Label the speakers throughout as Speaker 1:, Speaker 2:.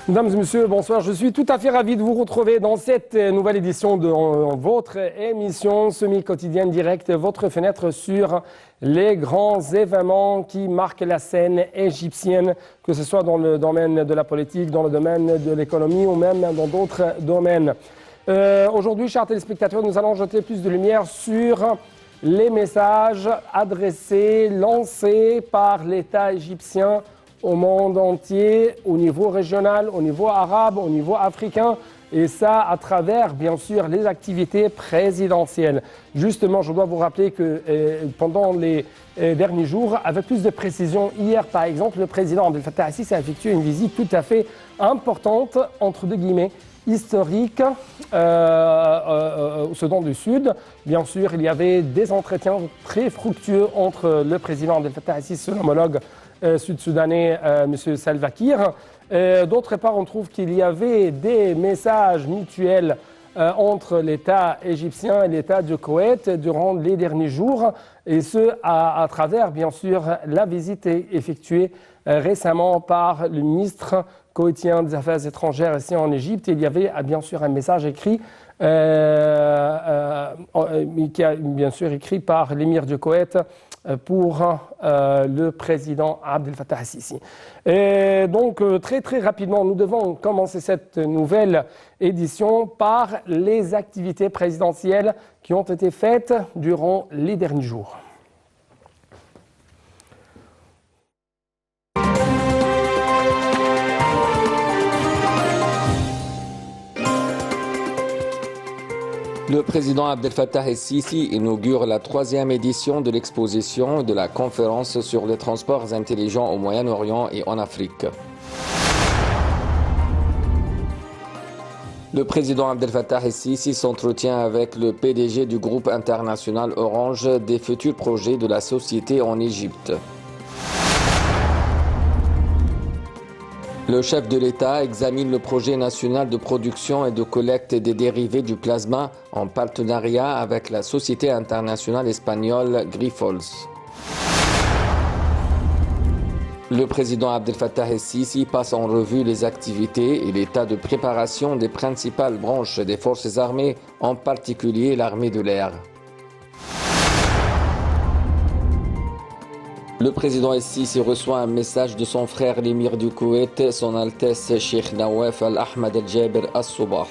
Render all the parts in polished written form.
Speaker 1: Mesdames et messieurs, bonsoir. Je suis tout à fait ravi de vous retrouver dans cette nouvelle édition de votre émission semi-quotidienne directe, votre fenêtre sur les grands événements qui marquent la scène égyptienne, que ce soit dans le domaine de la politique, dans le domaine de l'économie ou même dans d'autres domaines. Aujourd'hui, chers téléspectateurs, nous allons jeter plus de lumière sur les messages adressés, lancés par l'État égyptien au monde entier, au niveau régional, au niveau arabe, au niveau africain, et ça à travers, bien sûr, les activités présidentielles. Justement, je dois vous rappeler que pendant les derniers jours, avec plus de précision, hier par exemple, le président Abdel Fattah el-Sisi a effectué une visite tout à fait importante, entre deux guillemets, historique au Soudan du Sud. Bien sûr, il y avait des entretiens très fructueux entre le président Abdel Fattah el-Sisi et son homologue sud-soudanais, M. Salva Kiir. D'autre part, on trouve qu'il y avait des messages mutuels entre l'État égyptien et l'État du Koweït durant les derniers jours, et ce à travers, bien sûr, la visite effectuée récemment par le ministre koweïtien des Affaires étrangères ici en Égypte. Il y avait bien sûr un message écrit qui a bien sûr écrit par l'émir du Koweït pour le président Abdel Fattah el-Sisi. Et donc très rapidement, nous devons commencer cette nouvelle édition par les activités présidentielles qui ont été faites durant les derniers jours.
Speaker 2: Le président Abdel Fattah el-Sisi inaugure la 3e édition de l'exposition de la conférence sur les transports intelligents au Moyen-Orient et en Afrique. Le président Abdel Fattah el-Sisi s'entretient avec le PDG du groupe international Orange des futurs projets de la société en Égypte. Le chef de l'État examine le projet national de production et de collecte des dérivés du plasma en partenariat avec la société internationale espagnole Grifols. Le président Abdel Fattah el-Sisi passe en revue les activités et l'état de préparation des principales branches des forces armées, en particulier l'armée de l'air. Le président el-Sisi reçoit un message de son frère l'émir du Koweït, son Altesse Cheikh Nawaf al-Ahmad al-Jaber al-Soubah.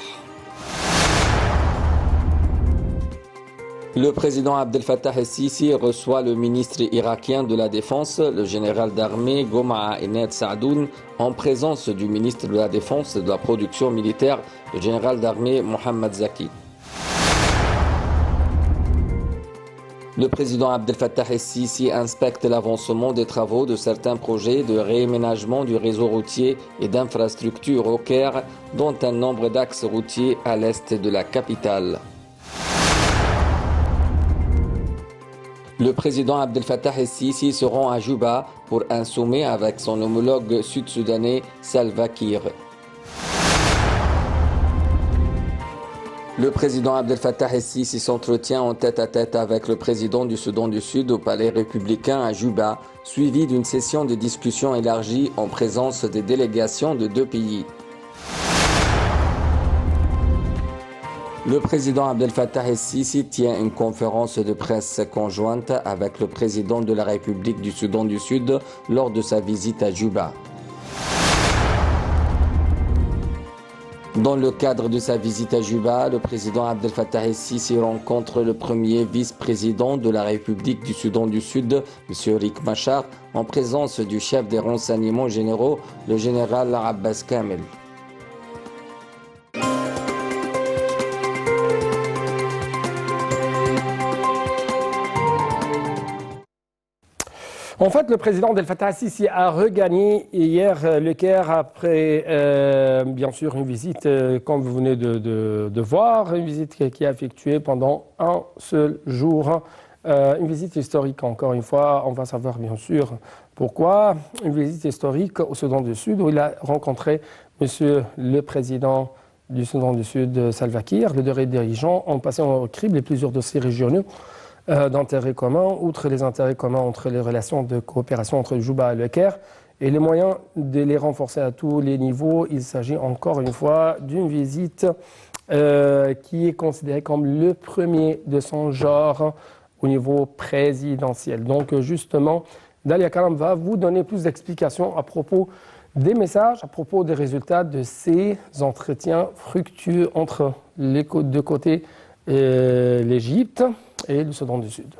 Speaker 2: Le président Abdel Fattah el-Sisi reçoit le ministre irakien de la Défense, le général d'armée Gomaa Ened Saadoun, en présence du ministre de la Défense et de la production militaire, le général d'armée Mohamed Zaki. Le président Abdel Fattah el-Sisi inspecte l'avancement des travaux de certains projets de réaménagement du réseau routier et d'infrastructures au Caire, dont un nombre d'axes routiers à l'est de la capitale. Le président Abdel Fattah el-Sisi se rend à Juba pour un sommet avec son homologue sud-soudanais Salva Kiir. Le président Abdel Fattah el-Sisi s'entretient en tête-à-tête avec le président du Soudan du Sud au palais républicain à Juba, suivi d'une session de discussion élargie en présence des délégations de deux pays. Le président Abdel Fattah el-Sisi tient une conférence de presse conjointe avec le président de la République du Soudan du Sud lors de sa visite à Juba. Dans le cadre de sa visite à Juba, le président Abdel Fattah el-Sisi rencontre le premier vice-président de la République du Soudan du Sud, M. Riek Machar, en présence du chef des renseignements généraux, le général Abbas Kamel.
Speaker 1: En fait, le président Abdel Fattah el-Sisi a regagné hier le Caire après, bien sûr, une visite, comme vous venez de voir, une visite qui a effectué pendant un seul jour. Une visite historique, encore une fois, on va savoir bien sûr pourquoi. Une visite historique au Soudan du Sud, où il a rencontré monsieur le président du Soudan du Sud, Salva Kiir. Les deux dirigeants ont passé au crible plusieurs dossiers régionaux d'intérêt commun, outre les intérêts communs entre les relations de coopération entre Juba et le Caire, et les moyens de les renforcer à tous les niveaux. Il s'agit encore une fois d'une visite qui est considérée comme le premier de son genre au niveau présidentiel. Donc justement, Dalia Karam va vous donner plus d'explications à propos des messages, à propos des résultats de ces entretiens fructueux entre les deux côtés, l'Égypte et le Soudan du Sud.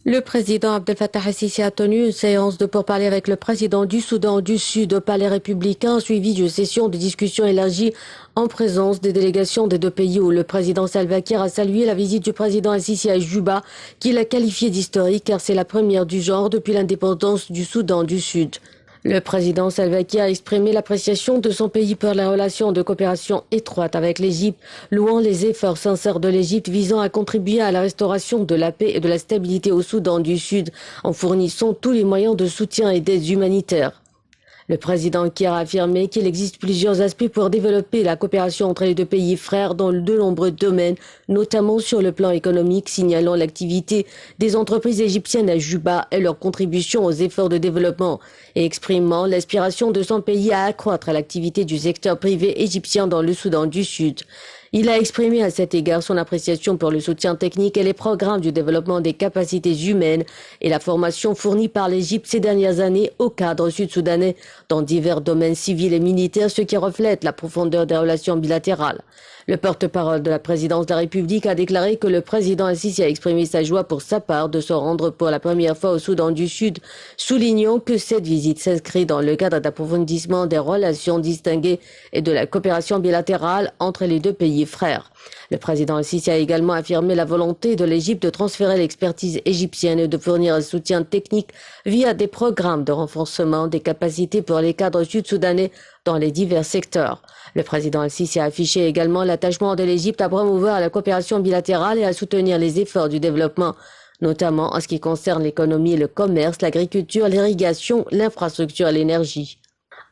Speaker 3: Le président Abdel Fattah el-Sisi a tenu une séance de pourparlers avec le président du Soudan du Sud au Palais républicain, suivie d'une session de discussion élargie en présence des délégations des deux pays où le président Salva Kiir a salué la visite du président el-Sisi à Juba, qu'il a qualifiée d'historique car c'est la première du genre depuis l'indépendance du Soudan du Sud. Le président Salva Kiir a exprimé l'appréciation de son pays pour la relation de coopération étroite avec l'Égypte, louant les efforts sincères de l'Égypte visant à contribuer à la restauration de la paix et de la stabilité au Soudan du Sud en fournissant tous les moyens de soutien et d'aide humanitaire. Le président Kiir a affirmé qu'il existe plusieurs aspects pour développer la coopération entre les deux pays frères dans de nombreux domaines, notamment sur le plan économique, signalant l'activité des entreprises égyptiennes à Juba et leur contribution aux efforts de développement, et exprimant l'aspiration de son pays à accroître l'activité du secteur privé égyptien dans le Soudan du Sud. Il a exprimé à cet égard son appréciation pour le soutien technique et les programmes du développement des capacités humaines et la formation fournie par l'Égypte ces dernières années aux cadres sud-soudanais dans divers domaines civils et militaires, ce qui reflète la profondeur des relations bilatérales. Le porte-parole de la présidence de la République a déclaré que le président el-Sisi a exprimé sa joie pour sa part de se rendre pour la première fois au Soudan du Sud, soulignant que cette visite s'inscrit dans le cadre d'approfondissement des relations distinguées et de la coopération bilatérale entre les deux pays frères. Le président el-Sisi a également affirmé la volonté de l'Égypte de transférer l'expertise égyptienne et de fournir un soutien technique via des programmes de renforcement des capacités pour les cadres sud-soudanais dans les divers secteurs. Le président el-Sisi a affiché également l'attachement de l'Égypte à promouvoir la coopération bilatérale et à soutenir les efforts du développement, notamment en ce qui concerne l'économie et le commerce, l'agriculture, l'irrigation, l'infrastructure et l'énergie.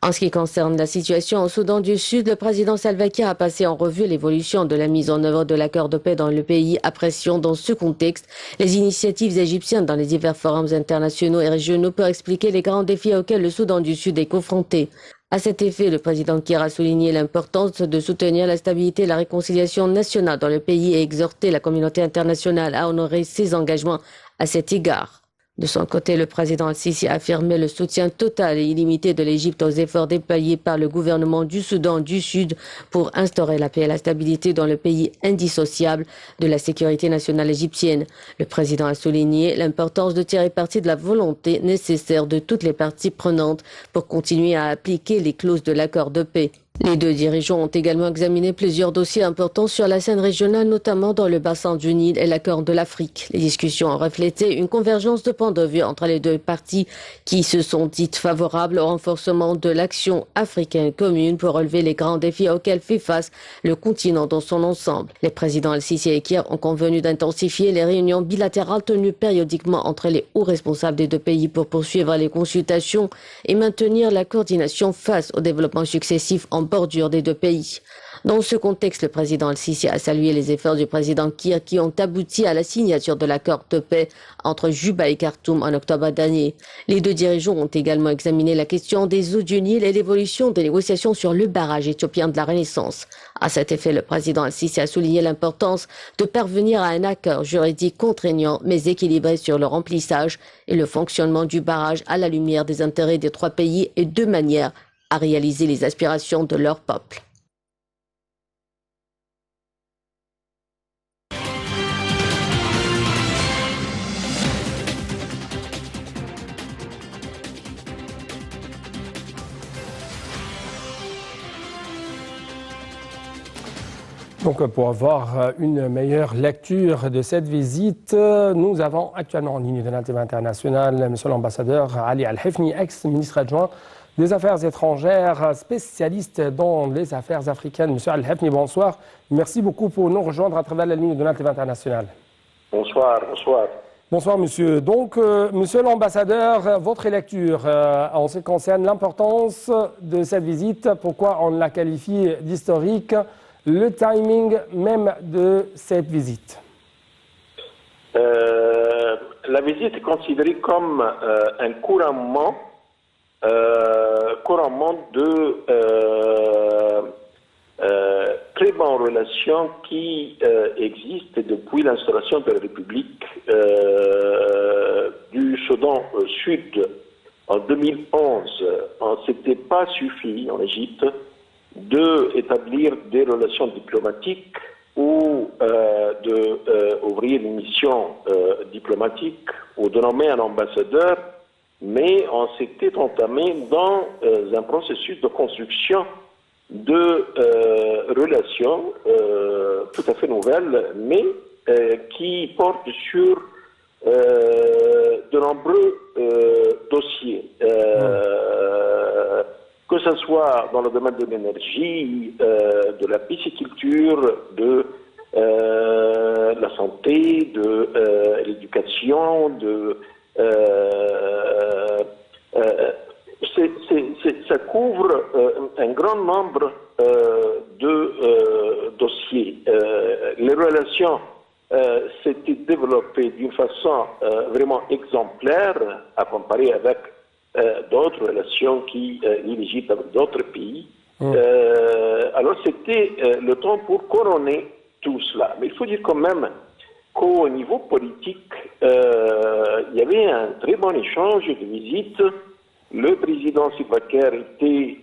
Speaker 3: En ce qui concerne la situation au Soudan du Sud, le président Salva Kiir a passé en revue l'évolution de la mise en œuvre de l'accord de paix dans le pays, appréciant dans ce contexte les initiatives égyptiennes dans les divers forums internationaux et régionaux pour expliquer les grands défis auxquels le Soudan du Sud est confronté. À cet effet, le président Kiir a souligné l'importance de soutenir la stabilité et la réconciliation nationale dans le pays et exhorté la communauté internationale à honorer ses engagements à cet égard. De son côté, le président el-Sisi a affirmé le soutien total et illimité de l'Égypte aux efforts déployés par le gouvernement du Soudan du Sud pour instaurer la paix et la stabilité dans le pays indissociable de la sécurité nationale égyptienne. Le président a souligné l'importance de tirer parti de la volonté nécessaire de toutes les parties prenantes pour continuer à appliquer les clauses de l'accord de paix. Les deux dirigeants ont également examiné plusieurs dossiers importants sur la scène régionale, notamment dans le bassin du Nil et la Corne de l'Afrique. Les discussions ont reflété une convergence de points de vue entre les deux parties qui se sont dites favorables au renforcement de l'action africaine commune pour relever les grands défis auxquels fait face le continent dans son ensemble. Les présidents el-Sisi et Kiir ont convenu d'intensifier les réunions bilatérales tenues périodiquement entre les hauts responsables des deux pays pour poursuivre les consultations et maintenir la coordination face aux développements successifs en bordure des deux pays. Dans ce contexte, le président el-Sisi a salué les efforts du président Kiir qui ont abouti à la signature de l'accord de paix entre Juba et Khartoum en octobre dernier. Les deux dirigeants ont également examiné la question des eaux du Nil et l'évolution des négociations sur le barrage éthiopien de la Renaissance. À cet effet, le président el-Sisi a souligné l'importance de parvenir à un accord juridique contraignant mais équilibré sur le remplissage et le fonctionnement du barrage à la lumière des intérêts des trois pays et de manière à réaliser les aspirations de leur peuple.
Speaker 1: Donc, pour avoir une meilleure lecture de cette visite, nous avons actuellement en ligne de la TV internationale M. l'ambassadeur Ali Al-Hifni, ex-ministre adjoint des Affaires étrangères, spécialiste dans les affaires africaines. Monsieur Al-Hifni, bonsoir. Merci beaucoup pour nous rejoindre à travers la ligne de la TV internationale.
Speaker 4: Bonsoir, bonsoir.
Speaker 1: Bonsoir, monsieur. Donc, monsieur l'ambassadeur, votre lecture en ce qui concerne l'importance de cette visite, pourquoi on la qualifie d'historique le timing même de cette visite?
Speaker 4: La visite est considérée comme un couronnement de très bonnes relations qui existent depuis l'instauration de la République du Soudan Sud en 2011. Ce n'était pas suffi en Égypte d'établir des relations diplomatiques ou d'ouvrir une mission diplomatique ou de nommer un ambassadeur, mais on s'était entamé dans un processus de construction de relations tout à fait nouvelles, mais qui portent sur de nombreux dossiers, que ce soit dans le domaine de l'énergie, de la pisciculture, de la santé, de l'éducation, ça couvre un grand nombre de dossiers. Les relations s'étaient développées d'une façon vraiment exemplaire à comparer avec d'autres relations qui lient l'Égypte avec d'autres pays. Alors c'était le temps pour couronner tout cela. Mais il faut dire quand même qu'au niveau politique, il y avait un très bon échange de visites. Le président Salva Kiir était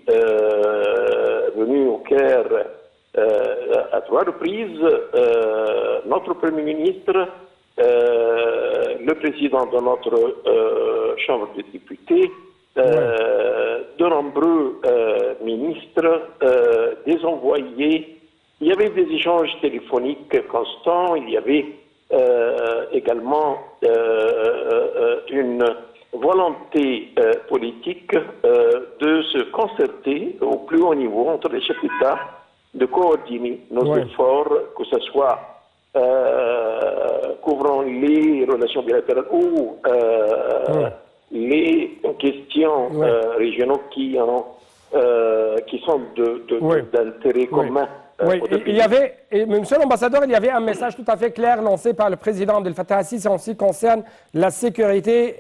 Speaker 4: venu au Caire à 3 reprises, notre Premier ministre, le président de notre Chambre des députés, de nombreux ministres, des envoyés. Il y avait des échanges téléphoniques constants, il y avait également une volonté politique de se concerter au plus haut niveau entre les chefs d'État, de coordonner nos efforts, que ce soit couvrant les relations bilatérales ou les questions régionales qui sont d'intérêt commun.
Speaker 1: Oui, il y avait, monsieur l'ambassadeur, il y avait un message tout à fait clair lancé par le président Abdel Fattah al-Sisi en ce qui concerne la sécurité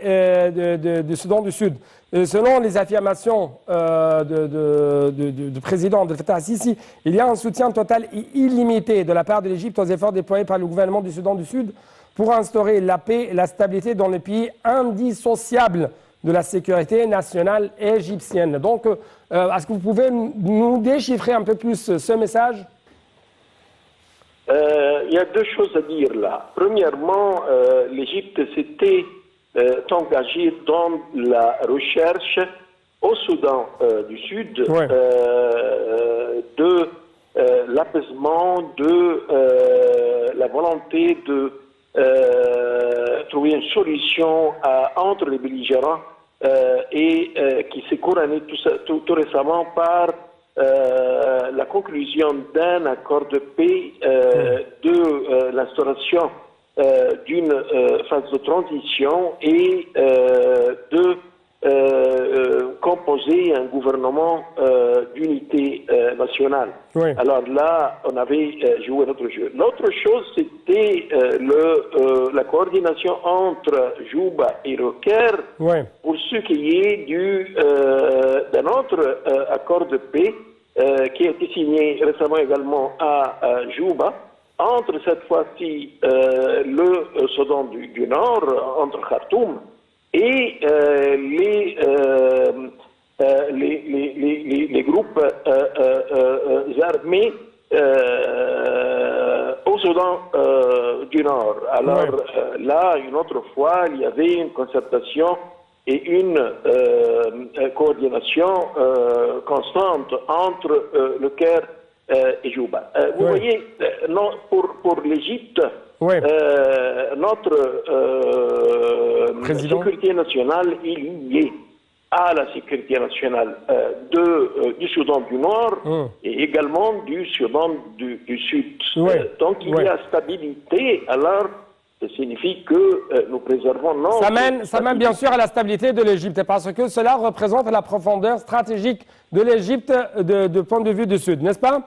Speaker 1: du Soudan du Sud. Selon les affirmations du président Abdel Fattah al-Sisi, il y a un soutien total et illimité de la part de l'Égypte aux efforts déployés par le gouvernement du Soudan du Sud pour instaurer la paix et la stabilité dans le pays indissociable de la sécurité nationale égyptienne. Donc, est-ce que vous pouvez nous déchiffrer un peu plus ce message?
Speaker 4: Il y a deux choses à dire là. Premièrement, l'Égypte s'était engagée dans la recherche au Soudan du Sud de l'apaisement, de la volonté de trouver une solution entre les belligérants et qui s'est couronnée tout récemment par la conclusion d'un accord de paix, de l'instauration d'une phase de transition et de composer un gouvernement d'unité nationale. Alors là, on avait joué notre jeu. L'autre chose, c'était la coordination entre Juba et le Caire pour ce qui est d'un autre accord de paix qui a été signé récemment également à Juba, entre cette fois-ci le Soudan du Nord, entre Khartoum, et les groupes armés au Soudan du Nord. Alors là, une autre fois, il y avait une concertation et une coordination constante entre le Caire et Juba. Vous voyez, non, pour l'Égypte, notre sécurité nationale est liée à la sécurité nationale du Soudan du Nord et également du Soudan du Sud. Donc il y a stabilité, alors ça signifie que nous préservons notre...
Speaker 1: Ça mène bien sûr à la stabilité de l'Égypte parce que cela représente la profondeur stratégique de l'Égypte de point de vue du Sud, n'est-ce pas?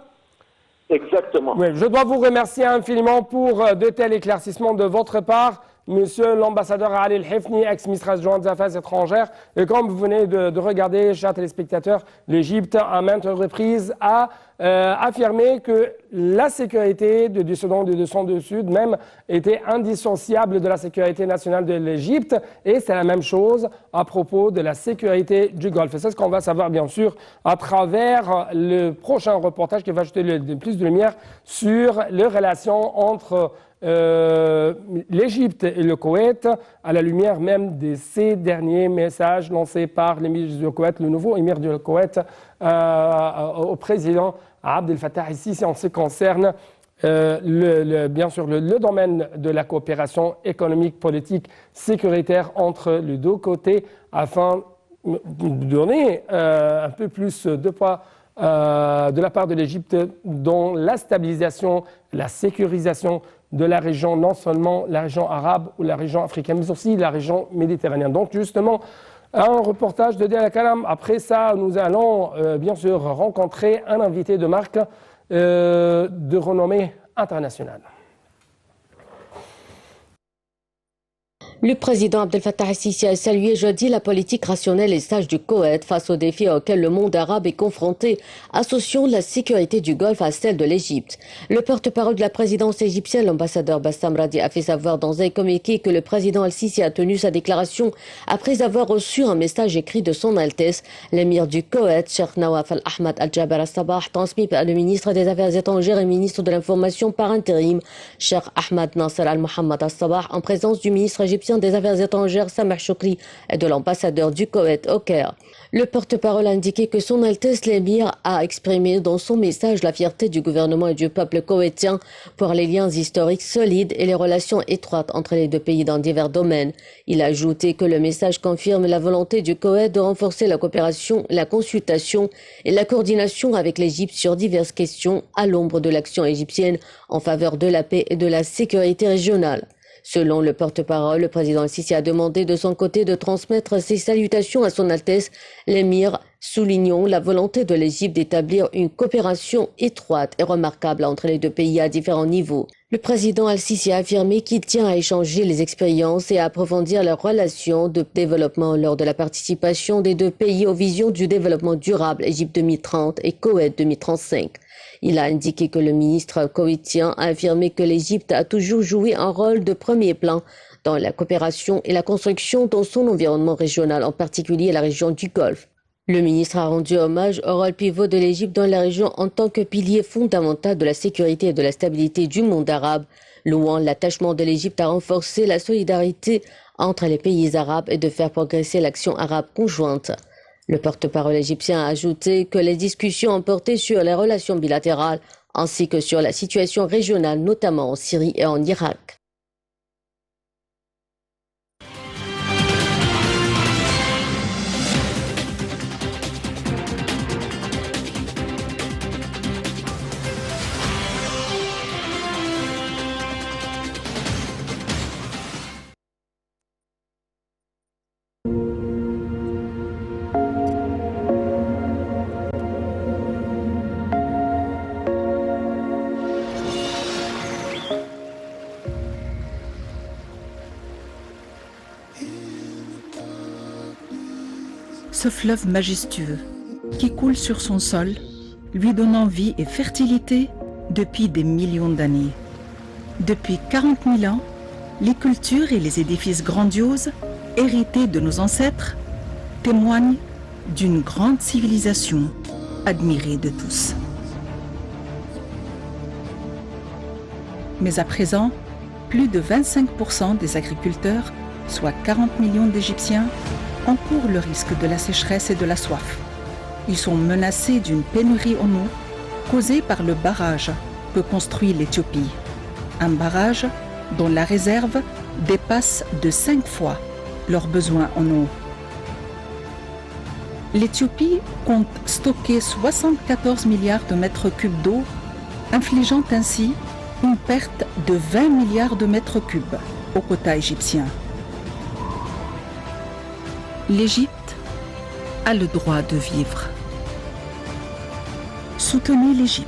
Speaker 4: Exactement.
Speaker 1: Oui, je dois vous remercier infiniment pour de tels éclaircissements de votre part, Monsieur l'ambassadeur Ali El-Hifni, ex-ministre adjoint des Affaires étrangères. Et comme vous venez de regarder, chers téléspectateurs, l'Égypte, à maintes reprises, a affirmé que la sécurité du Soudan et du Sud même était indissociable de la sécurité nationale de l'Égypte. Et c'est la même chose à propos de la sécurité du Golfe. Et c'est ce qu'on va savoir, bien sûr, à travers le prochain reportage qui va jeter plus de lumière sur les relations entre l'Égypte et le Koweït, à la lumière même de ces derniers messages lancés par l'émir du Koweït, le nouveau émir du Koweït, au président Abdel Fattah el-Sisi en ce qui concerne bien sûr le domaine de la coopération économique, politique, sécuritaire entre les deux côtés afin de donner un peu plus de poids de la part de l'Égypte dans la stabilisation, la sécurisation de la région, non seulement la région arabe ou la région africaine, mais aussi la région méditerranéenne. Donc justement, un reportage de Dia Kalam. Après ça, nous allons bien sûr rencontrer un invité de marque de renommée internationale.
Speaker 3: Le président Abdel Fattah el-Sisi a salué jeudi la politique rationnelle et sage du Koweït face aux défis auxquels le monde arabe est confronté, associant la sécurité du Golfe à celle de l'Égypte. Le porte-parole de la présidence égyptienne, l'ambassadeur Bassam Radi, a fait savoir dans un communiqué que le président el-Sisi a tenu sa déclaration après avoir reçu un message écrit de son Altesse, l'émir du Koweït, Cheikh Nawaf al-Ahmad al-Jaber al-Sabah, transmis par le ministre des Affaires étrangères et ministre de l'Information par intérim, Cheikh Ahmad Nasser al-Mohammed al-Sabah, en présence du ministre égyptien des Affaires étrangères Sameh Choukri et de l'ambassadeur du Koweït au Caire. Le porte-parole a indiqué que son Altesse l'émir a exprimé dans son message la fierté du gouvernement et du peuple koweïtien pour les liens historiques solides et les relations étroites entre les deux pays dans divers domaines. Il a ajouté que le message confirme la volonté du Koweït de renforcer la coopération, la consultation et la coordination avec l'Égypte sur diverses questions à l'ombre de l'action égyptienne en faveur de la paix et de la sécurité régionale. Selon le porte-parole, le président el-Sisi a demandé de son côté de transmettre ses salutations à son Altesse l'émir, soulignant la volonté de l'Égypte d'établir une coopération étroite et remarquable entre les deux pays à différents niveaux. Le président el-Sisi a affirmé qu'il tient à échanger les expériences et à approfondir leurs relations de développement lors de la participation des deux pays aux visions du développement durable Égypte 2030 et Koweït 2035. Il a indiqué que le ministre koweïtien a affirmé que l'Égypte a toujours joué un rôle de premier plan dans la coopération et la construction dans son environnement régional, en particulier la région du Golfe. Le ministre a rendu hommage au rôle pivot de l'Égypte dans la région en tant que pilier fondamental de la sécurité et de la stabilité du monde arabe, louant l'attachement de l'Égypte à renforcer la solidarité entre les pays arabes et de faire progresser l'action arabe conjointe. Le porte-parole égyptien a ajouté que les discussions ont porté sur les relations bilatérales ainsi que sur la situation régionale, notamment en Syrie et en Irak.
Speaker 5: Ce fleuve majestueux qui coule sur son sol, lui donnant vie et fertilité depuis des millions d'années. Depuis 40 000 ans, les cultures et les édifices grandioses, hérités de nos ancêtres, témoignent d'une grande civilisation admirée de tous. Mais à présent, plus de 25% des agriculteurs, soit 40 millions d'Égyptiens, encourent le risque de la sécheresse et de la soif. Ils sont menacés d'une pénurie en eau causée par le barrage que construit l'Éthiopie. Un barrage dont la réserve dépasse de 5 fois leurs besoins en eau. L'Éthiopie compte stocker 74 milliards de mètres cubes d'eau, infligeant ainsi une perte de 20 milliards de mètres cubes au quota égyptien. L'Égypte a le droit de vivre. Soutenez l'Égypte.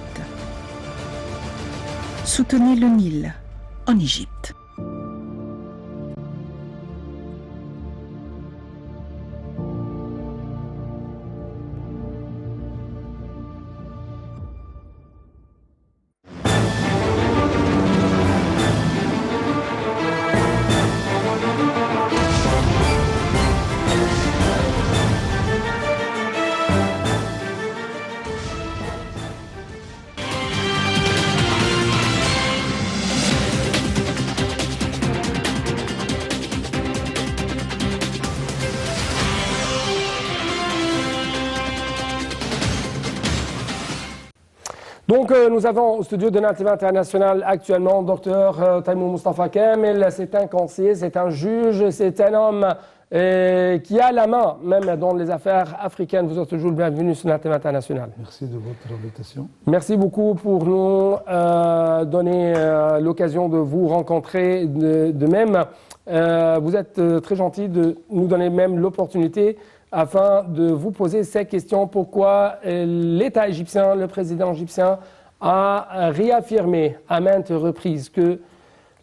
Speaker 5: Soutenez le Nil en Égypte.
Speaker 1: Donc, nous avons au studio de Native International actuellement Dr Taimou Mustafa Kamel. C'est un conseiller, c'est un juge, c'est un homme qui a la main même dans les affaires africaines. Vous êtes toujours le bienvenu sur Native International.
Speaker 6: Merci de votre invitation.
Speaker 1: Merci beaucoup pour nous donner l'occasion de vous rencontrer de même. Vous êtes très gentil de nous donner même l'opportunité afin de vous poser ces questions. Pourquoi l'État égyptien, le président égyptien, a réaffirmé à maintes reprises que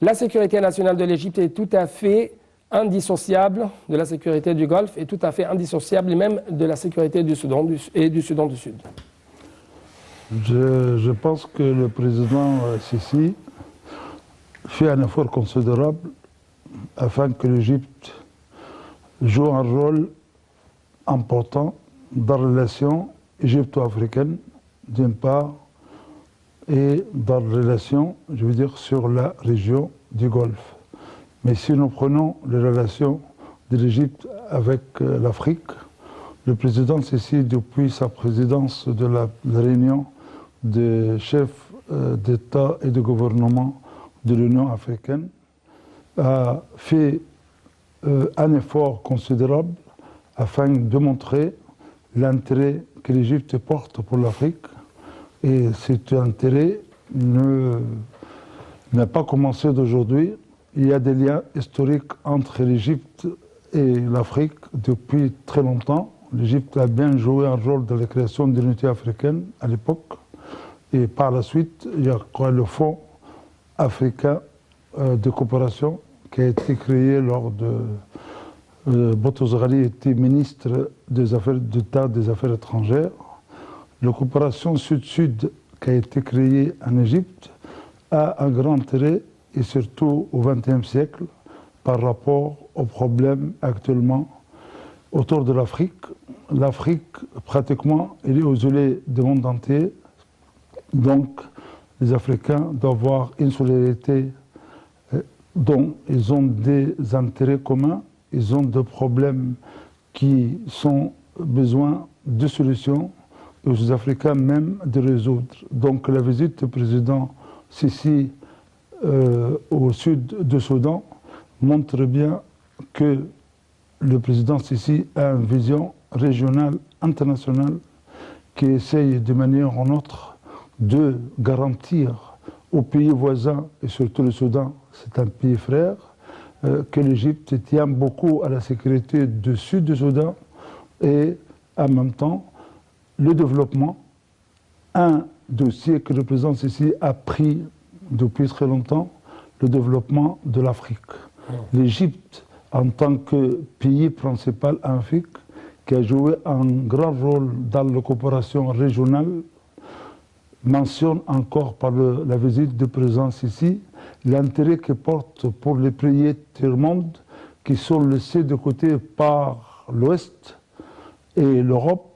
Speaker 1: la sécurité nationale de l'Égypte est tout à fait indissociable de la sécurité du Golfe et tout à fait indissociable même de la sécurité du Soudan et du Soudan du Sud.
Speaker 6: Je pense que le président Sisi fait un effort considérable afin que l'Égypte joue un rôle important dans la relation égypto-africaine, d'une part, et dans la relation, je veux dire, sur la région du Golfe. Mais si nous prenons les relations de l'Égypte avec l'Afrique, le président Sisi, depuis sa présidence de la réunion des chefs d'État et de gouvernement de l'Union africaine, a fait un effort considérable afin de montrer l'intérêt que l'Égypte porte pour l'Afrique. Et cet intérêt n'a pas commencé d'aujourd'hui. Il y a des liens historiques entre l'Égypte et l'Afrique depuis très longtemps. L'Égypte a bien joué un rôle dans la création de l'unité africaine à l'époque. Et par la suite, il y a le Fonds africain de coopération qui a été créé lors de... Boutros Ghali était ministre des Affaires d'État des Affaires étrangères. La coopération Sud-Sud qui a été créée en Égypte a un grand intérêt, et surtout au XXe siècle, par rapport aux problèmes actuellement autour de l'Afrique. L'Afrique, pratiquement, elle est isolée du monde entier. Donc, les Africains doivent avoir une solidarité dont ils ont des intérêts communs. Ils ont des problèmes qui sont besoin de solutions et aux Africains même de résoudre. Donc la visite du président Sisi au sud du Soudan montre bien que le président Sisi a une vision régionale, internationale, qui essaye de manière ou d'une autre de garantir aux pays voisins, et surtout le Soudan, c'est un pays frère, que l'Égypte tient beaucoup à la sécurité du sud du Soudan et en même temps le développement, un dossier que le président Sisi a pris depuis très longtemps, le développement de l'Afrique. L'Égypte, en tant que pays principal en Afrique, qui a joué un grand rôle dans la coopération régionale, mentionne encore par la visite du président Sisi l'intérêt qu'il porte pour les pays tiers-monde qui sont laissés de côté par l'Ouest et l'Europe.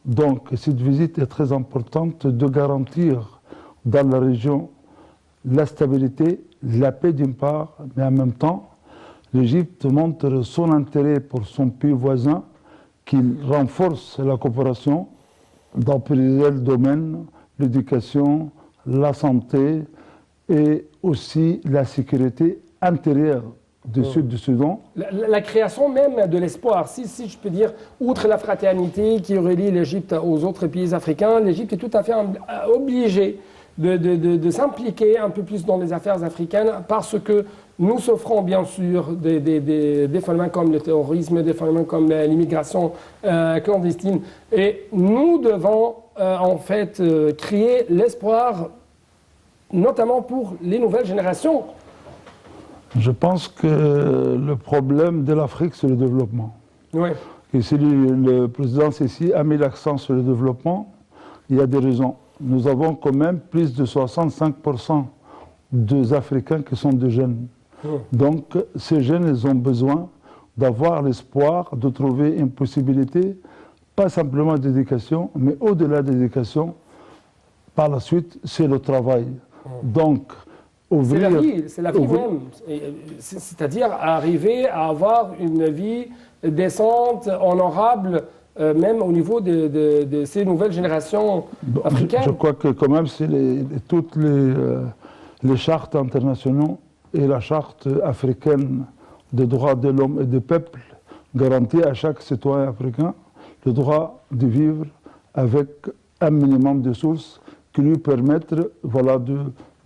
Speaker 6: Donc cette visite est très importante de garantir dans la région la stabilité, la paix d'une part, mais en même temps, l'Égypte montre son intérêt pour son pays voisin, qu'il renforce la coopération dans plusieurs domaines, l'éducation, la santé et aussi la sécurité intérieure du sud du Soudan.
Speaker 1: La création même de l'espoir, si je peux dire, outre la fraternité qui relie l'Égypte aux autres pays africains, l'Égypte est tout à fait obligée de s'impliquer un peu plus dans les affaires africaines parce que nous souffrons bien sûr des phénomènes comme le terrorisme, des phénomènes comme l'immigration clandestine. Et nous devons en fait créer l'espoir notamment pour les nouvelles générations?
Speaker 6: Je pense que le problème de l'Afrique, c'est le développement.
Speaker 1: Oui.
Speaker 6: Et si le président Sissi a mis l'accent sur le développement, il y a des raisons. Nous avons quand même plus de 65% des Africains qui sont des jeunes. Donc, ces jeunes, ils ont besoin d'avoir l'espoir de trouver une possibilité, pas simplement d'éducation, mais au-delà de l'éducation, par la suite, c'est le travail. Donc, ouvrir...
Speaker 1: C'est la vie même. C'est-à-dire arriver à avoir une vie décente, honorable, même au niveau de ces nouvelles générations africaines.
Speaker 6: Je crois que quand même, c'est toutes les chartes internationales et la charte africaine des droits de l'homme et du peuple garantit à chaque citoyen africain le droit de vivre avec un minimum de sources qui lui permettent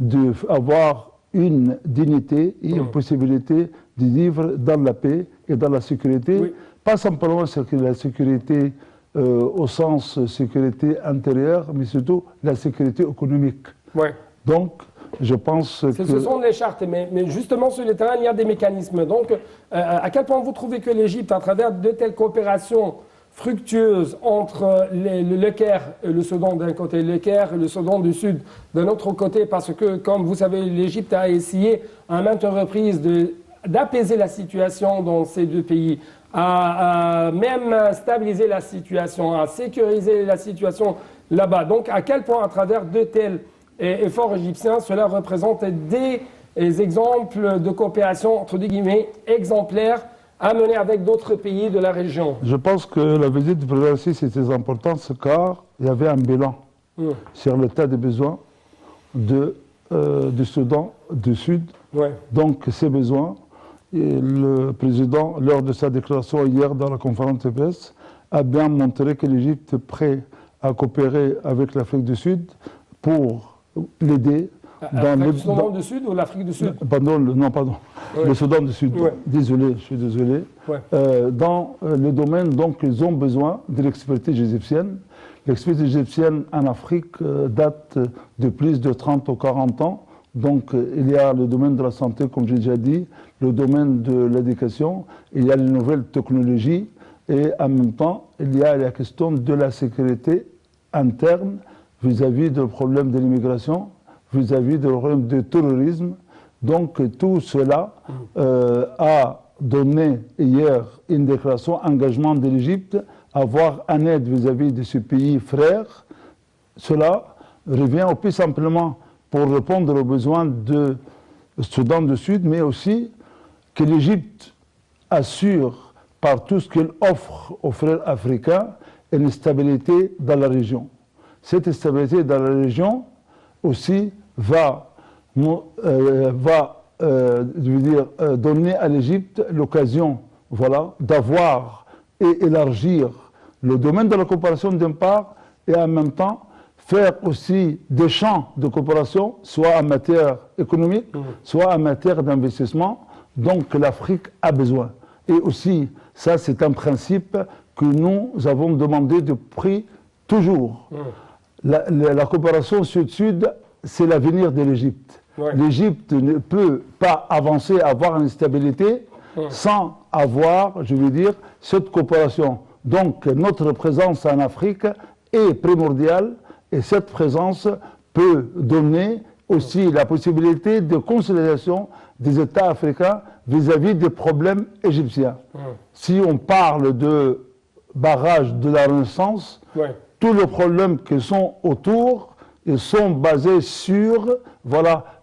Speaker 6: d'avoir une dignité et une possibilité de vivre dans la paix et dans la sécurité. Oui. Pas simplement la sécurité au sens sécurité intérieure, mais surtout la sécurité économique.
Speaker 1: Oui.
Speaker 6: Donc, je pense que...
Speaker 1: Ce sont les chartes, mais justement sur le terrain, il y a des mécanismes. Donc, à quel point vous trouvez que l'Égypte, à travers de telles coopérations fructueuses entre le Caire et le Soudan d'un côté, le Caire et le Soudan du Sud d'un autre côté, parce que, comme vous savez, l'Égypte a essayé à maintes reprises d'apaiser la situation dans ces deux pays, à même stabiliser la situation, à sécuriser la situation là-bas. Donc, à quel point, à travers de tels efforts égyptiens, cela représente des exemples de coopération, entre guillemets, exemplaires, à mener avec d'autres pays de la région?
Speaker 6: Je pense que la visite du président Sissi était importante car il y avait un bilan sur l'état des besoins du Soudan du Sud. Ouais. Donc ces besoins, et le président, lors de sa déclaration hier dans la conférence de presse, a bien montré que l'Égypte est prête à coopérer avec l'Afrique du Sud pour l'aider.
Speaker 1: Le Soudan du Sud ou l'Afrique du Sud?
Speaker 6: Pardon. Oui. Le Soudan du Sud. Ouais. Désolé, je suis désolé. Ouais. Dans le domaine, donc, ils ont besoin de l'expertise égyptienne. L'expertise égyptienne en Afrique date de plus de 30 ou 40 ans. Donc, il y a le domaine de la santé, comme j'ai déjà dit, le domaine de l'éducation, il y a les nouvelles technologies, et en même temps, il y a la question de la sécurité interne vis-à-vis du problème de l'immigration, vis-à-vis du problème du terrorisme. Donc tout cela a donné hier une déclaration, engagement de l'Égypte, avoir un aide vis-à-vis de ce pays frère. Cela revient au plus simplement pour répondre aux besoins du Soudan du Sud, mais aussi que l'Égypte assure par tout ce qu'elle offre aux frères africains une stabilité dans la région. Cette stabilité dans la région aussi va donner à l'Égypte l'occasion d'avoir et élargir le domaine de la coopération d'une part et en même temps faire aussi des champs de coopération, soit en matière économique, soit en matière d'investissement, donc l'Afrique a besoin. Et aussi, ça c'est un principe que nous avons demandé depuis toujours. La coopération sud-sud, c'est l'avenir de l'Égypte. Ouais. L'Égypte ne peut pas avancer, avoir une stabilité sans avoir, je veux dire, cette coopération. Donc notre présence en Afrique est primordiale et cette présence peut donner aussi la possibilité de consolidation des États africains vis-à-vis des problèmes égyptiens. Si on parle de barrage de la Renaissance, tous les problèmes qui sont autour, ils sont basés sur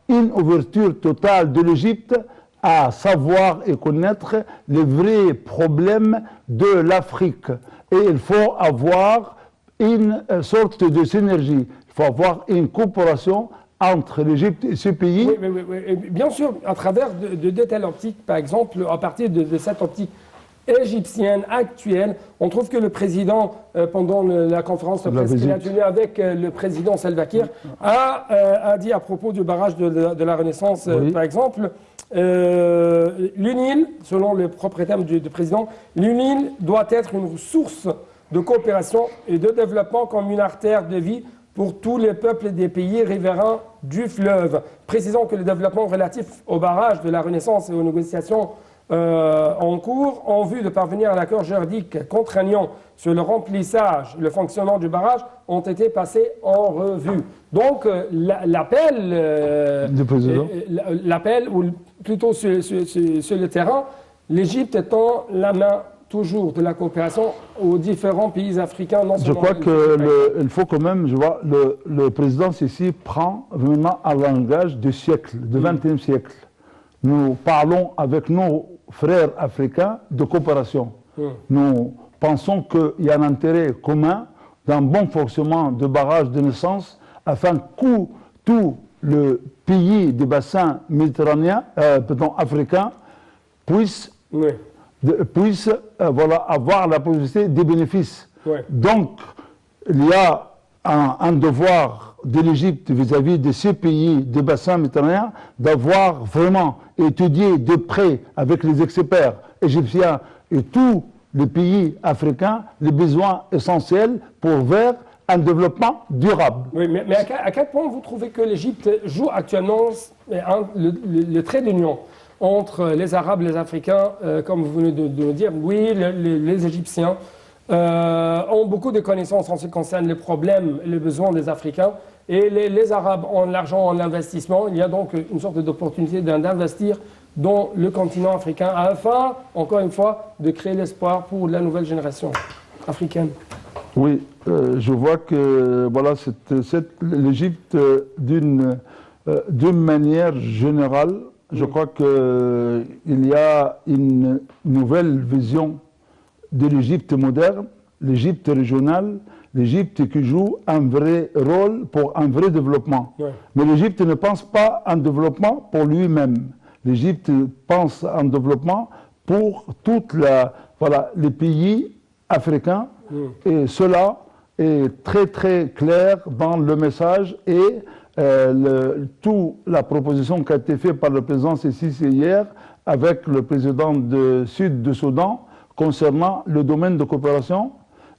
Speaker 6: une ouverture totale de l'Égypte à savoir et connaître les vrais problèmes de l'Afrique. Et il faut avoir une sorte de synergie, il faut avoir une coopération entre l'Égypte et ce pays.
Speaker 1: Oui. Et bien sûr, à travers de telles optiques, par exemple, à partir de cette optique égyptienne actuelle, on trouve que le président, pendant la conférence de presse qu'il a tenue avec le président Salva Kiir, a dit à propos du barrage de la Renaissance, par exemple, l'UNIL, selon le propre terme du président, l'UNIL doit être une source de coopération et de développement comme une artère de vie pour tous les peuples des pays riverains du fleuve. Précisons que le développement relatif au barrage de la Renaissance et aux négociations en cours en vue de parvenir à l'accord juridique contraignant sur le remplissage, le fonctionnement du barrage ont été passés en revue. Donc l'appel, ou plutôt sur le terrain, l'Égypte tend la main toujours de la coopération aux différents pays africains. Non
Speaker 6: je crois qu'il faut quand même, je vois, le président Sissi prend vraiment un langage du siècle, du XXe siècle. Nous parlons avec nos frères africains de coopération. Nous pensons qu'il y a un intérêt commun d'un bon fonctionnement de barrages de naissance afin que tout le pays du bassin méditerranéen, africain, puisse avoir la possibilité des bénéfices. Donc, il y a un devoir de l'Égypte vis-à-vis de ces pays du bassin méditerranéen d'avoir vraiment étudié de près avec les experts égyptiens et tous les pays africains les besoins essentiels pour vers un développement durable.
Speaker 1: Oui, mais à quel point vous trouvez que l'Égypte joue actuellement le trait d'union entre les Arabes et les Africains, comme vous venez de le dire? Oui, les Égyptiens ont beaucoup de connaissances en ce qui concerne les problèmes et les besoins des Africains. Et les Arabes ont l'argent, ont l'investissement. Il y a donc une sorte d'opportunité d'investir dans le continent africain afin, encore une fois, de créer l'espoir pour la nouvelle génération africaine.
Speaker 6: Oui, je vois que voilà, l'Égypte, d'une manière générale, je crois qu'il y a une nouvelle vision de l'Égypte moderne, l'Égypte régionale, l'Égypte qui joue un vrai rôle pour un vrai développement. Mais l'Égypte ne pense pas en développement pour lui-même. L'Égypte pense en développement pour toute les pays africains. Et cela est très très clair dans le message et toute la proposition qui a été faite par le président Sissi hier avec le président du Sud du Soudan concernant le domaine de coopération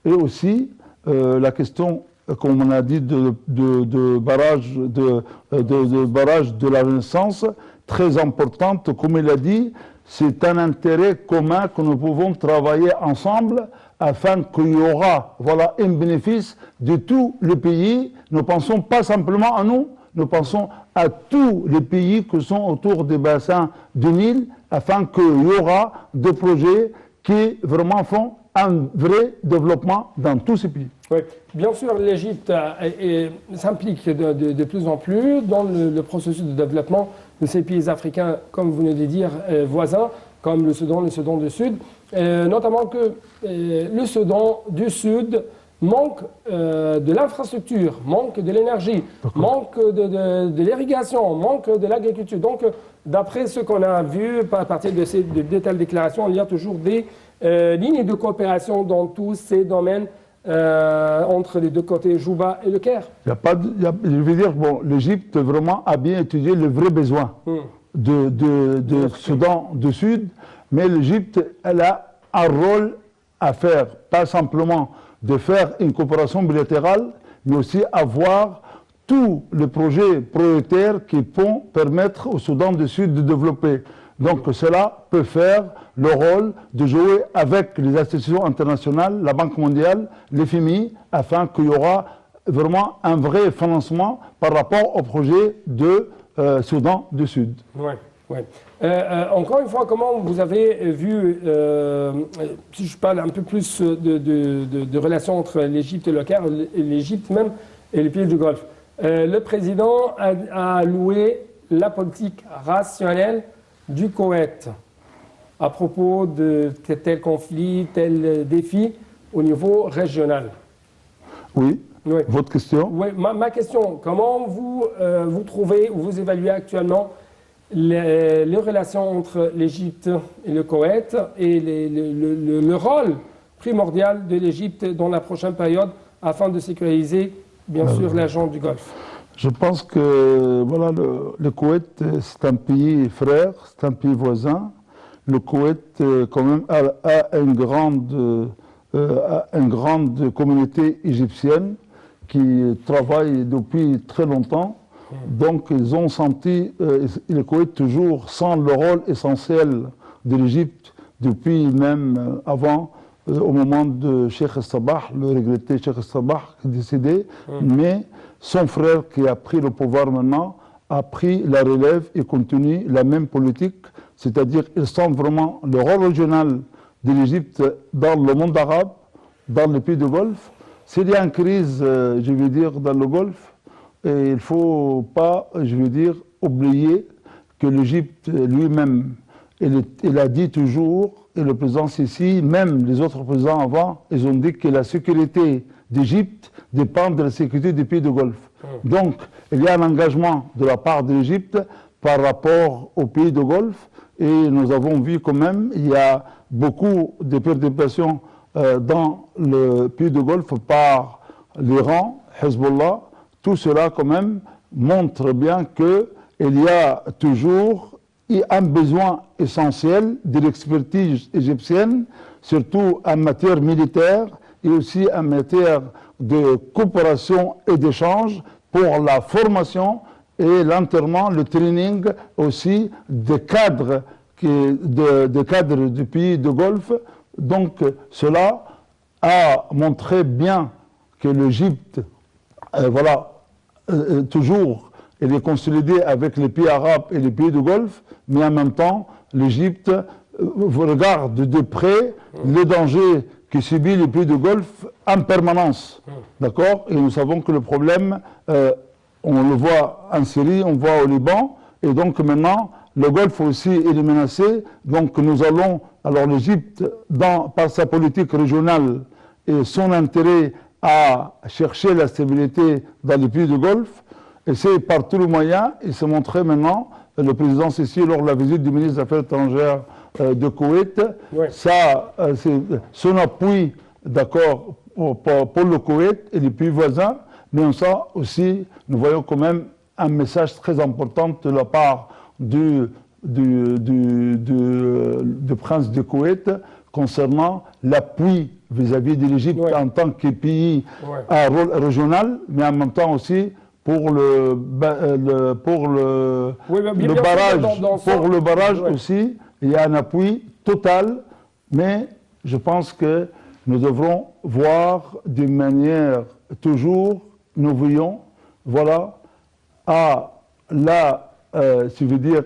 Speaker 6: et aussi la question, comme on a dit, de barrage de la Renaissance, très importante, comme il a dit, c'est un intérêt commun que nous pouvons travailler ensemble afin qu'il y aura un bénéfice de tous les pays. Nous ne pensons pas simplement à nous, nous pensons à tous les pays qui sont autour des bassins du Nil afin qu'il y aura des projets qui vraiment font un vrai développement dans tous ces pays.
Speaker 1: Oui, bien sûr, l'Égypte s'implique de plus en plus dans le processus de développement de ces pays africains, comme vous venez de dire, voisins, comme le Soudan du Sud, notamment que le Soudan du Sud manque de l'infrastructure, manque de l'énergie, manque de l'irrigation, manque de l'agriculture. Donc, d'après ce qu'on a vu à partir de telles déclarations, il y a toujours des lignes de coopération dans tous ces domaines entre les deux côtés, Jouba et le Caire.
Speaker 6: Je veux dire, l'Égypte vraiment a bien étudié les vrais besoins de Soudan du Sud, mais l'Égypte, elle a un rôle à faire, pas simplement de faire une coopération bilatérale, mais aussi avoir tous les projets prioritaires qui vont permettre au Soudan du Sud de développer. Donc cela peut faire le rôle de jouer avec les institutions internationales, la Banque mondiale, l'FMI, afin qu'il y aura vraiment un vrai financement par rapport au projet de Soudan du Sud.
Speaker 1: Oui, oui. Encore une fois, comment vous avez vu, si je parle un peu plus de relations entre l'Égypte et le Caire, l'Égypte même et les pays du Golfe, le président a loué la politique rationnelle du Koweït à propos de tel conflit, tel défi au niveau régional.
Speaker 6: Oui. Oui. Votre question?
Speaker 1: Oui, ma question, comment vous trouvez ou vous évaluez actuellement les relations entre l'Égypte et le Koweït et le rôle primordial de l'Égypte dans la prochaine période afin de sécuriser, bien sûr, la région du Golfe?
Speaker 6: Je pense que voilà, le Koweït, c'est un pays frère, c'est un pays voisin. Le Koweït, quand même, a une grande communauté égyptienne qui travaillent depuis très longtemps. Donc ils ont senti, le Koweït toujours sans le rôle essentiel de l'Égypte depuis même avant, au moment de Cheikh Sabah, le regretté Cheikh Sabah qui est décédé, mais son frère qui a pris le pouvoir maintenant a pris la relève et continue la même politique, c'est-à-dire qu'ils sentent vraiment le rôle régional de l'Égypte dans le monde arabe, dans le pays du Golfe. S'il y a une crise, je veux dire, dans le Golfe, il ne faut pas, je veux dire, oublier que l'Égypte lui-même, il a dit toujours, et le président Sisi, même les autres présidents avant, ils ont dit que la sécurité d'Égypte dépend de la sécurité des pays du Golfe. Donc, il y a un engagement de la part de l'Égypte par rapport aux pays du Golfe, et nous avons vu quand même, il y a beaucoup de perturbations dans le pays du Golfe par l'Iran, Hezbollah. Tout cela quand même montre bien qu'il y a toujours un besoin essentiel de l'expertise égyptienne, surtout en matière militaire et aussi en matière de coopération et d'échange pour la formation et l'enterrement, le training aussi des cadres, du pays du Golfe. Donc cela a montré bien que l'Égypte, toujours, elle est consolidée avec les pays arabes et les pays du Golfe, mais en même temps, l'Égypte regarde de près les dangers que subit les pays du Golfe en permanence. D'accord? Et nous savons que le problème, on le voit en Syrie, on le voit au Liban, et donc maintenant, le Golfe aussi est menacé. Donc nous allons, alors l'Égypte, par sa politique régionale et son intérêt à chercher la stabilité dans les pays du Golfe, et c'est par tous les moyens, il s'est montré maintenant, le président Sisi, lors de la visite du ministre des Affaires étrangères de Koweït, ça, son appui, d'accord, pour le Koweït et les pays voisins, mais ça aussi, nous voyons quand même un message très important de la part du prince de Koweït concernant l'appui vis-à-vis de l'Égypte en tant que pays à rôle régional, mais en même temps aussi pour le barrage aussi, il y a un appui total, mais je pense que nous devrons voir d'une manière toujours, nous voyons, voilà, à si je veux dire,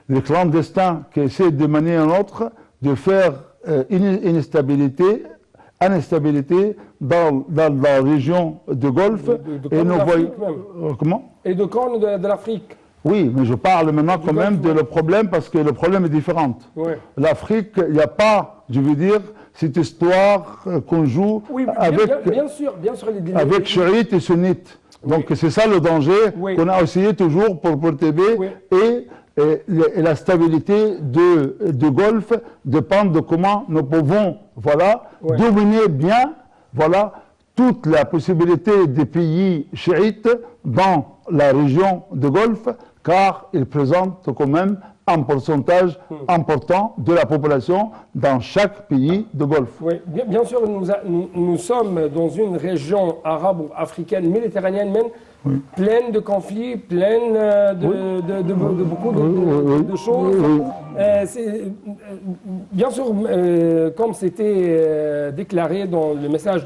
Speaker 6: les clandestins qui essaient de manière ou d'une autre de faire une instabilité dans la région de Golfe.
Speaker 1: Et nous voyons comment? Et de Corne de l'Afrique.
Speaker 6: Oui, mais je parle maintenant quand même de le problème parce que le problème est différent. L'Afrique, il n'y a pas, je veux dire, cette histoire qu'on joue
Speaker 1: bien sûr,
Speaker 6: avec chiites et sunnites. Donc c'est ça le danger qu'on a essayé toujours pour protéger et la stabilité de Golfe dépend de comment nous pouvons dominer bien toute la possibilité des pays chiites dans la région de Golfe, car ils présentent quand même un pourcentage important de la population dans chaque pays de Golfe.
Speaker 1: Oui, bien sûr, nous sommes dans une région arabe ou africaine, méditerranéenne même, pleine de conflits, pleine de beaucoup de choses. Bien sûr, comme c'était déclaré dans le message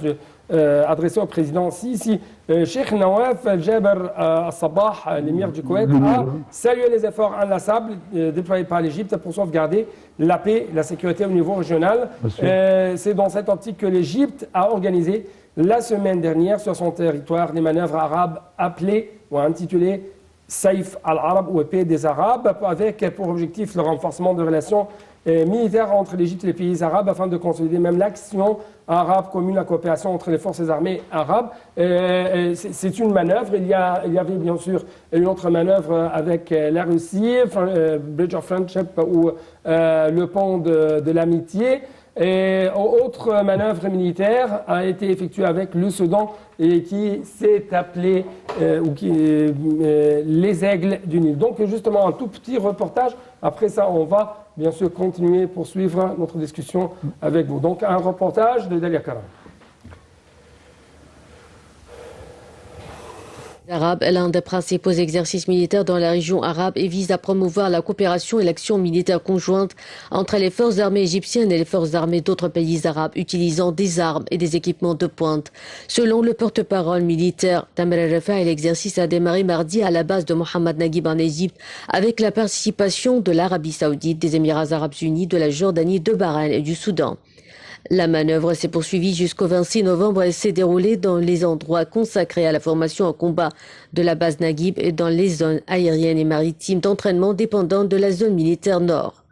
Speaker 1: adressé au président Sisi, Cheikh Nawaf El-Jaber Al-Sabah, l'émir du Koweït, a salué les efforts inlassables déployés par l'Égypte pour sauvegarder la paix et la sécurité au niveau régional. C'est dans cette optique que l'Égypte a organisé la semaine dernière sur son territoire des manœuvres arabes appelées ou intitulées Saïf al-Arab ou épée des Arabes, avec pour objectif le renforcement de relations militaires entre l'Égypte et les pays arabes afin de consolider même l'action arabe commune, la coopération entre les forces armées arabes. C'est une manœuvre. Il y avait bien sûr une autre manœuvre avec la Russie, Bridge of Friendship ou le pont de l'amitié. Et autre manœuvre militaire a été effectuée avec le Soudan et qui s'est appelée les Aigles du Nil. Donc justement un tout petit reportage. Après ça, on va bien sûr continuer, poursuivre notre discussion avec vous. Donc un reportage de Dalia Karam.
Speaker 3: Arabe est l'un des principaux exercices militaires dans la région arabe et vise à promouvoir la coopération et l'action militaire conjointe entre les forces armées égyptiennes et les forces armées d'autres pays arabes utilisant des armes et des équipements de pointe. Selon le porte-parole militaire Tamer El-Refaï, l'exercice a démarré mardi à la base de Mohamed Naguib en Égypte avec la participation de l'Arabie Saoudite, des Émirats Arabes Unis, de la Jordanie, de Bahreïn et du Soudan. La manœuvre s'est poursuivie jusqu'au 26 novembre et s'est déroulée dans les endroits consacrés à la formation en combat de la base Naguib et dans les zones aériennes et maritimes d'entraînement dépendantes de la zone militaire nord.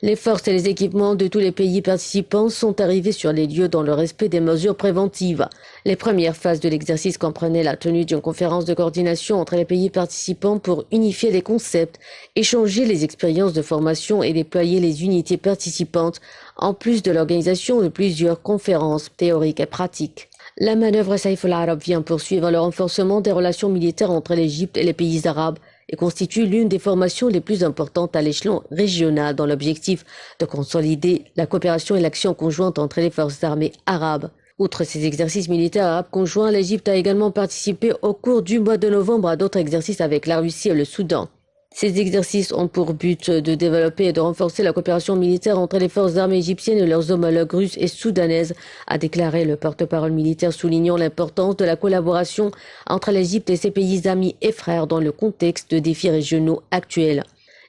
Speaker 3: Les forces et les équipements de tous les pays participants sont arrivés sur les lieux dans le respect des mesures préventives. Les premières phases de l'exercice comprenaient la tenue d'une conférence de coordination entre les pays participants pour unifier les concepts, échanger les expériences de formation et déployer les unités participantes, en plus de l'organisation de plusieurs conférences théoriques et pratiques. La manœuvre Saïf al-Arab vient poursuivre le renforcement des relations militaires entre l'Égypte et les pays arabes et constitue l'une des formations les plus importantes à l'échelon régional dans l'objectif de consolider la coopération et l'action conjointe entre les forces armées arabes. Outre ces exercices militaires arabes conjoints, l'Égypte a également participé au cours du mois de novembre à d'autres exercices avec la Russie et le Soudan. Ces exercices ont pour but de développer et de renforcer la coopération militaire entre les forces armées égyptiennes et leurs homologues russes et soudanaises, a déclaré le porte-parole militaire, soulignant l'importance de la collaboration entre l'Égypte et ses pays amis et frères dans le contexte de défis régionaux actuels.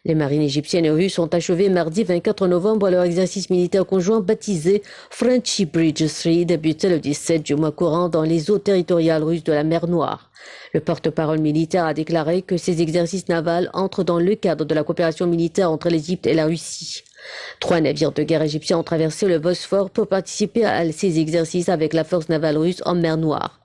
Speaker 3: Les marines égyptiennes et russes ont achevé mardi 24 novembre leur exercice militaire conjoint baptisé Friendship Bridge 3, débuté le 17 du mois courant dans les eaux territoriales russes de la mer Noire. Le porte-parole militaire a déclaré que ces exercices navals entrent dans le cadre de la coopération militaire entre l'Égypte et la Russie. 3 navires de guerre égyptiens ont traversé le Bosphore pour participer à ces exercices avec la force navale russe en mer Noire.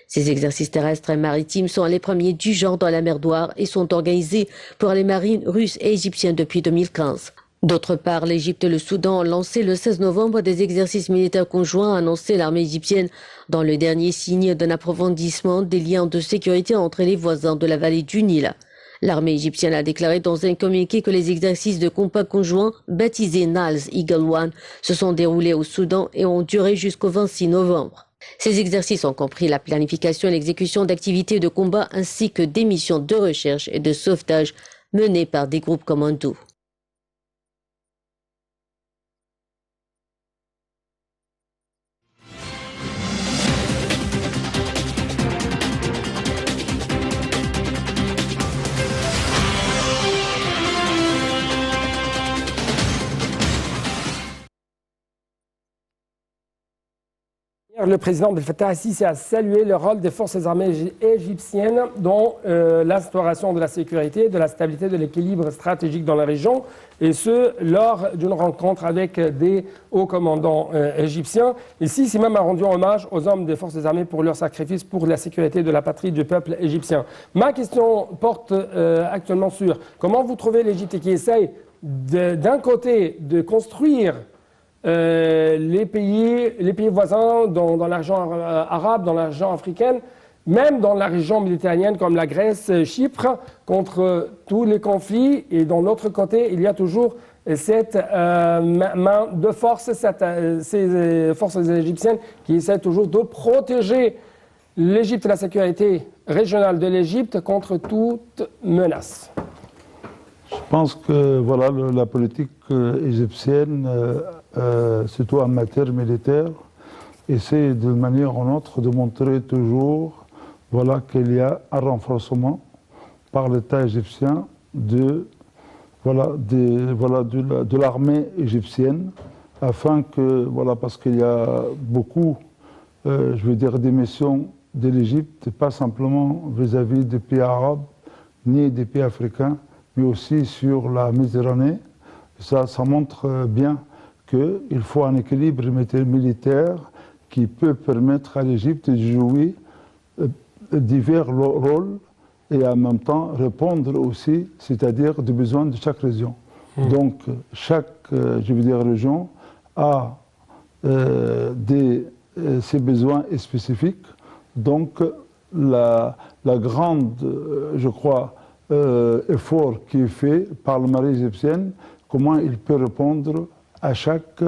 Speaker 3: Ces exercices terrestres et maritimes sont les premiers du genre dans la mer Noire et sont organisés pour les marines russes et égyptiennes depuis 2015. D'autre part, l'Égypte et le Soudan ont lancé le 16 novembre des exercices militaires conjoints, a annoncé l'armée égyptienne, dans le dernier signe d'un approfondissement des liens de sécurité entre les voisins de la vallée du Nil. L'armée égyptienne a déclaré dans un communiqué que les exercices de combat conjoints, baptisés Niles Eagle One, se sont déroulés au Soudan et ont duré jusqu'au 26 novembre. Ces exercices ont compris la planification et l'exécution d'activités de combat ainsi que des missions de recherche et de sauvetage menées par des groupes commandos.
Speaker 1: Le président Abdel Fattah el-Sisi a salué le rôle des forces armées égyptiennes dans l'instauration de la sécurité, de la stabilité, de l'équilibre stratégique dans la région, et ce, lors d'une rencontre avec des hauts commandants égyptiens. Et Sisi même a rendu hommage aux hommes des forces armées pour leur sacrifice pour la sécurité de la patrie du peuple égyptien. Ma question porte actuellement sur comment vous trouvez l'Égypte qui essaye d'un côté de construire les pays voisins dans la région arabe, dans la région africaine, même dans la région méditerranéenne comme la Grèce, Chypre, contre tous les conflits. Et de l'autre côté, il y a toujours cette main de force, ces forces égyptiennes qui essaient toujours de protéger l'Égypte et la sécurité régionale de l'Égypte contre toute menace.
Speaker 6: Je pense que voilà, la politique égyptienne, surtout en matière militaire, essaie d'une manière ou d'une autre de montrer toujours voilà, qu'il y a un renforcement par l'État égyptien de l'armée égyptienne, afin que, voilà, parce qu'il y a beaucoup, je veux dire, des missions de l'Égypte, pas simplement vis-à-vis des pays arabes, ni des pays africains, mais aussi sur la Méditerranée. Ça montre bien qu'il faut un équilibre militaire qui peut permettre à l'Égypte de jouer divers rôles et en même temps répondre aussi, c'est-à-dire aux besoins de chaque région. Donc chaque région a ses besoins spécifiques. Donc la grande, je crois, effort qui est fait par le marine égyptienne, comment il peut répondre à chaque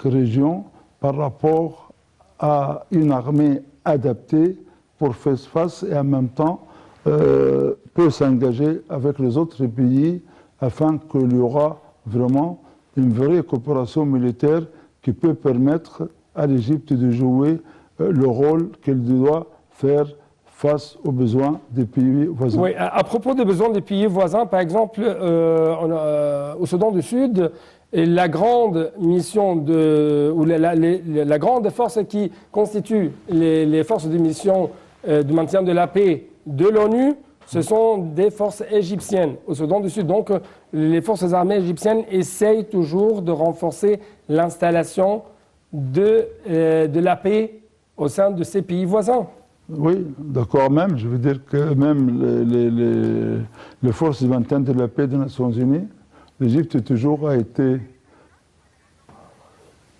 Speaker 6: région par rapport à une armée adaptée pour faire face et en même temps peut s'engager avec les autres pays afin qu'il y aura vraiment une vraie coopération militaire qui peut permettre à l'Égypte de jouer le rôle qu'elle doit faire face aux besoins des pays voisins.
Speaker 1: Oui, à propos des besoins des pays voisins, par exemple, au Soudan du Sud, la grande mission ou la grande force qui constitue les forces de mission de maintien de la paix de l'ONU, ce sont des forces égyptiennes au Soudan du Sud. Donc, les forces armées égyptiennes essayent toujours de renforcer l'installation de la paix au sein de ces pays voisins.
Speaker 6: Oui, d'accord, même, je veux dire que même les forces de maintien de la paix des Nations Unies, l'Égypte toujours a été...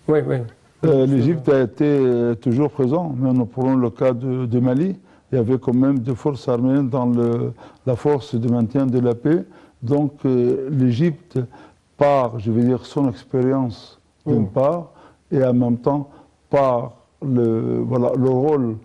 Speaker 1: Oui, oui.
Speaker 6: L'Égypte a été toujours présent, mais nous prenons le cas de Mali. Il y avait quand même des forces armées dans la force de maintien de la paix. Donc l'Égypte, par, je veux dire, son expérience d'une part, et en même temps par le rôle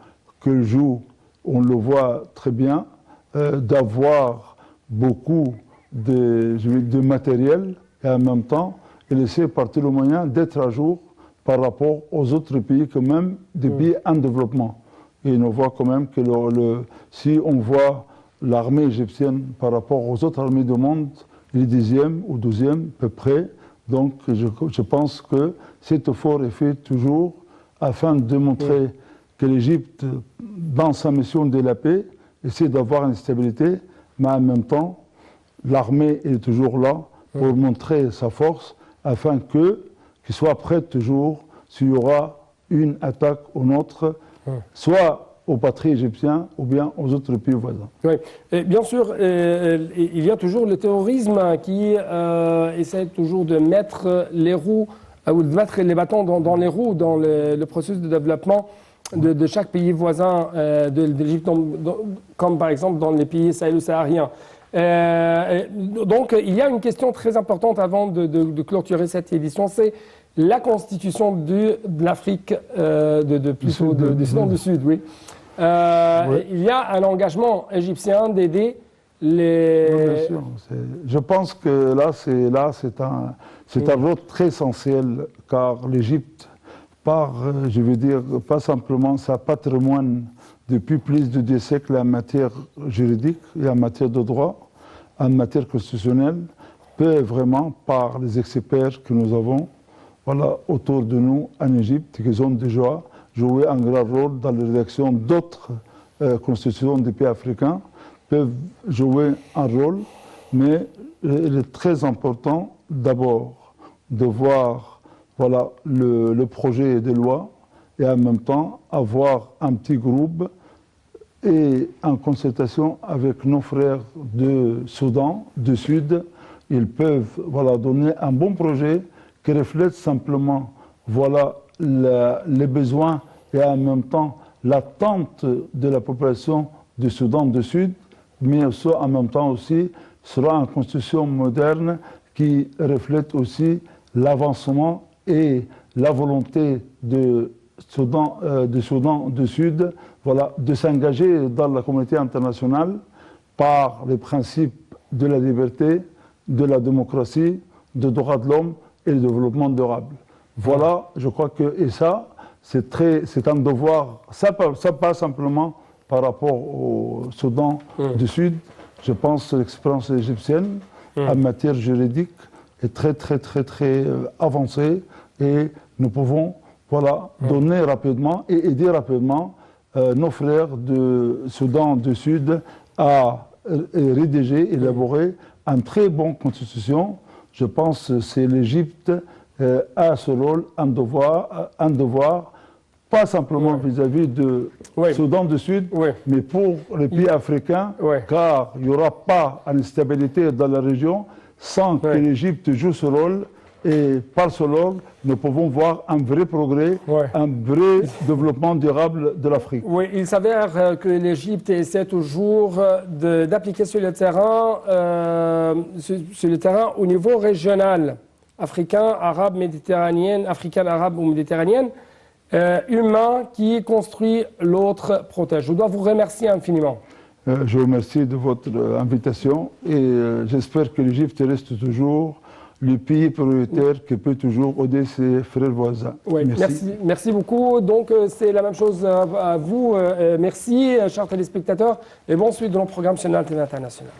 Speaker 6: qu'elle joue, on le voit très bien, d'avoir beaucoup de matériel, et en même temps, elle essaie par tous les moyens d'être à jour par rapport aux autres pays, quand même des pays en développement. Et on voit quand même que si on voit l'armée égyptienne par rapport aux autres armées du monde, il est 10e ou 12e à peu près. Donc je pense que cet effort est fait toujours afin de montrer que l'Égypte, dans sa mission de la paix, essaie d'avoir une stabilité, mais en même temps, l'armée est toujours là pour montrer sa force afin qu'il soit prêt toujours s'il y aura une attaque ou une autre, soit aux patries égyptiens ou bien aux autres pays voisins.
Speaker 1: Oui. Et bien sûr, il y a toujours le terrorisme qui essaie toujours de mettre les roues ou de mettre les bâtons dans les roues dans le processus de développement de chaque pays voisin de l'Égypte, comme par exemple dans les pays sahélo-sahariens. Donc, il y a une question très importante avant de clôturer cette édition, c'est la constitution de l'Afrique, du Soudan du Sud. Oui. Il y a un engagement égyptien d'aider les...
Speaker 6: Bien sûr. Je pense que c'est un rôle très essentiel, car l'Égypte, je veux dire, pas simplement sa patrimoine depuis plus de 2 siècles en matière juridique et en matière de droit, en matière constitutionnelle, peut vraiment, par les experts que nous avons autour de nous en Égypte, qui ont déjà joué un grand rôle dans la rédaction d'autres constitutions des pays africains, peuvent jouer un rôle, mais il est très important d'abord de voir le projet de loi et en même temps avoir un petit groupe et en concertation avec nos frères de Soudan du Sud, ils peuvent donner un bon projet qui reflète simplement les besoins et en même temps l'attente de la population du Soudan du Sud, mais aussi, en même temps aussi sera une constitution moderne qui reflète aussi l'avancement et la volonté du Soudan du Sud de s'engager dans la communauté internationale par les principes de la liberté, de la démocratie, des droits de l'homme et le développement durable. Voilà, je crois que, et ça, c'est un devoir, ça pas simplement par rapport au Soudan du Sud, je pense que l'expérience égyptienne en matière juridique est très avancée et nous pouvons donner rapidement et aider rapidement nos frères du Soudan du Sud à rédiger, élaborer une très bonne constitution. Je pense que c'est l'Égypte a ce rôle, un devoir, pas simplement vis-à-vis du Soudan du Sud, mais pour les pays africains, car il n'y aura pas une stabilité dans la région sans que l'Égypte joue ce rôle. Et par ce rôle, nous pouvons voir un vrai progrès, un vrai développement durable de l'Afrique.
Speaker 1: Oui, il s'avère que l'Égypte essaie toujours d'appliquer sur le terrain au niveau régional, africain, arabe, méditerranéen, africaine, arabe ou méditerranéenne, Humain qui construit, l'autre protège. Je dois vous remercier infiniment.
Speaker 6: Je vous remercie de votre invitation et j'espère que l'Égypte reste toujours le pays prioritaire qui peut toujours aider ses frères voisins.
Speaker 1: Oui, merci beaucoup. Donc, c'est la même chose à vous. Merci, chers téléspectateurs, et bonne suite de nos programmes sur l'Antenne internationale.